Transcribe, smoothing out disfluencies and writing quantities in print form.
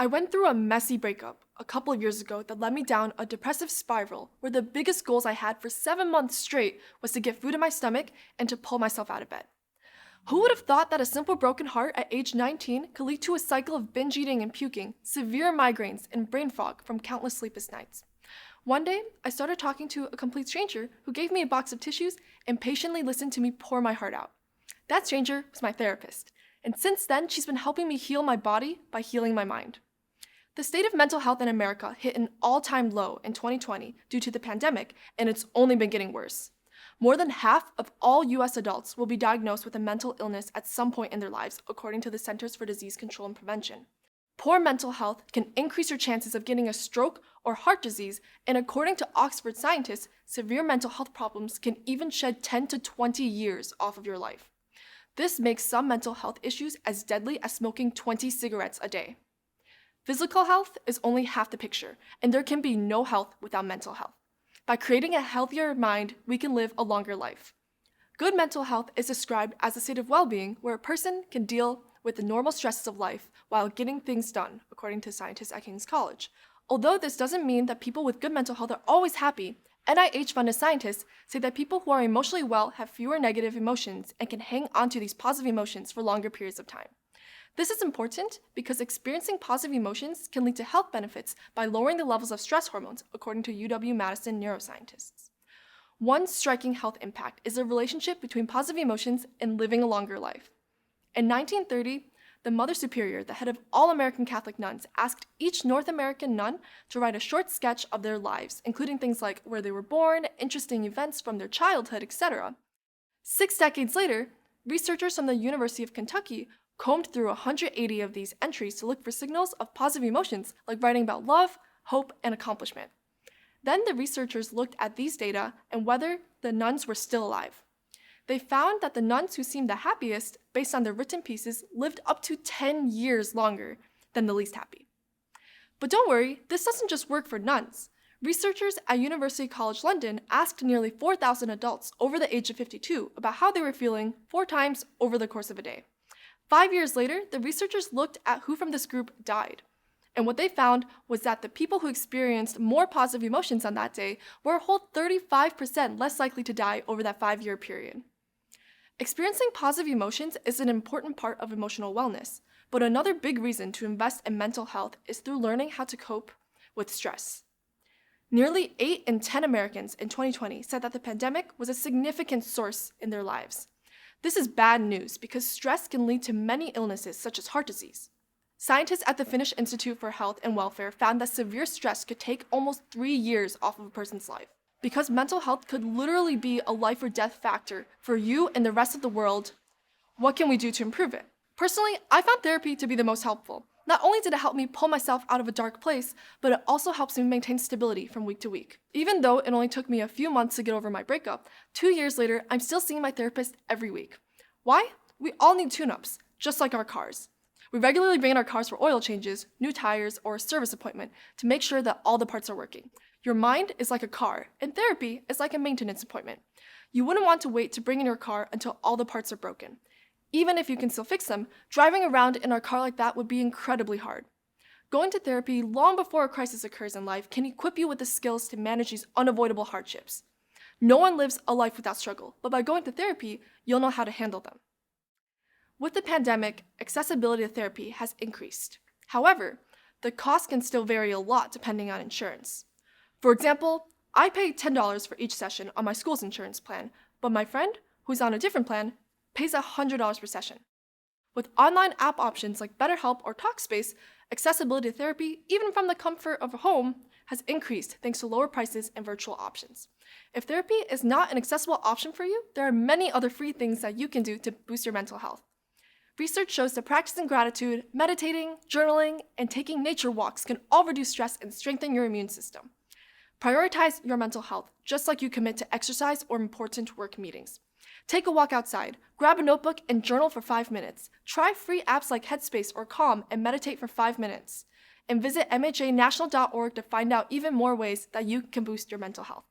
I went through a messy breakup a couple of years ago that led me down a depressive spiral where the biggest goals I had for 7 months straight was to get food in my stomach and to pull myself out of bed. Who would have thought that a simple broken heart at age 19 could lead to a cycle of binge eating and puking, severe migraines, and brain fog from countless sleepless nights? One day, I started talking to a complete stranger who gave me a box of tissues and patiently listened to me pour my heart out. That stranger was my therapist, and since then, she's been helping me heal my body by healing my mind. The state of mental health in America hit an all-time low in 2020 due to the pandemic, and it's only been getting worse. More than half of all U.S. adults will be diagnosed with a mental illness at some point in their lives, according to the Centers for Disease Control and Prevention. Poor mental health can increase your chances of getting a stroke or heart disease, and according to Oxford scientists, severe mental health problems can even shed 10 to 20 years off of your life. This makes some mental health issues as deadly as smoking 20 cigarettes a day. Physical health is only half the picture, and there can be no health without mental health. By creating a healthier mind, we can live a longer life. Good mental health is described as a state of well-being where a person can deal with the normal stresses of life while getting things done, according to scientists at King's College. Although this doesn't mean that people with good mental health are always happy, NIH-funded scientists say that people who are emotionally well have fewer negative emotions and can hang on to these positive emotions for longer periods of time. This is important because experiencing positive emotions can lead to health benefits by lowering the levels of stress hormones, according to UW-Madison neuroscientists. One striking health impact is the relationship between positive emotions and living a longer life. In 1930, the Mother Superior, the head of all American Catholic nuns, asked each North American nun to write a short sketch of their lives, including things like where they were born, interesting events from their childhood, etc. 6 decades later, researchers from the University of Kentucky combed through 180 of these entries to look for signals of positive emotions, like writing about love, hope, and accomplishment. Then the researchers looked at these data and whether the nuns were still alive. They found that the nuns who seemed the happiest, based on their written pieces, lived up to 10 years longer than the least happy. But don't worry, this doesn't just work for nuns. Researchers at University College London asked nearly 4,000 adults over the age of 52 about how they were feeling 4 times over the course of a day. 5 years later, the researchers looked at who from this group died. And what they found was that the people who experienced more positive emotions on that day were a whole 35% less likely to die over that 5-year period. Experiencing positive emotions is an important part of emotional wellness, but another big reason to invest in mental health is through learning how to cope with stress. Nearly 8 in 10 Americans in 2020 said that the pandemic was a significant source in their lives. This is bad news because stress can lead to many illnesses such as heart disease. Scientists at the Finnish Institute for Health and Welfare found that severe stress could take almost 3 years off of a person's life. Because mental health could literally be a life or death factor for you and the rest of the world, what can we do to improve it? Personally, I found therapy to be the most helpful. Not only did it help me pull myself out of a dark place, but it also helps me maintain stability from week to week. Even though it only took me a few months to get over my breakup, 2 years later, I'm still seeing my therapist every week. Why? We all need tune-ups, just like our cars. We regularly bring in our cars for oil changes, new tires, or a service appointment to make sure that all the parts are working. Your mind is like a car, and therapy is like a maintenance appointment. You wouldn't want to wait to bring in your car until all the parts are broken. Even if you can still fix them, driving around in our car like that would be incredibly hard. Going to therapy long before a crisis occurs in life can equip you with the skills to manage these unavoidable hardships. No one lives a life without struggle, but by going to therapy, you'll know how to handle them. With the pandemic, accessibility to therapy has increased. However, the cost can still vary a lot depending on insurance. For example, I pay $10 for each session on my school's insurance plan, but my friend, who's on a different plan, pays $100 per session. With online app options like BetterHelp or Talkspace, accessibility to therapy, even from the comfort of home, has increased thanks to lower prices and virtual options. If therapy is not an accessible option for you, there are many other free things that you can do to boost your mental health. Research shows that practicing gratitude, meditating, journaling, and taking nature walks can all reduce stress and strengthen your immune system. Prioritize your mental health, just like you commit to exercise or important work meetings. Take a walk outside, grab a notebook, and journal for 5 minutes. Try free apps like Headspace or Calm and meditate for 5 minutes. And visit mhanational.org to find out even more ways that you can boost your mental health.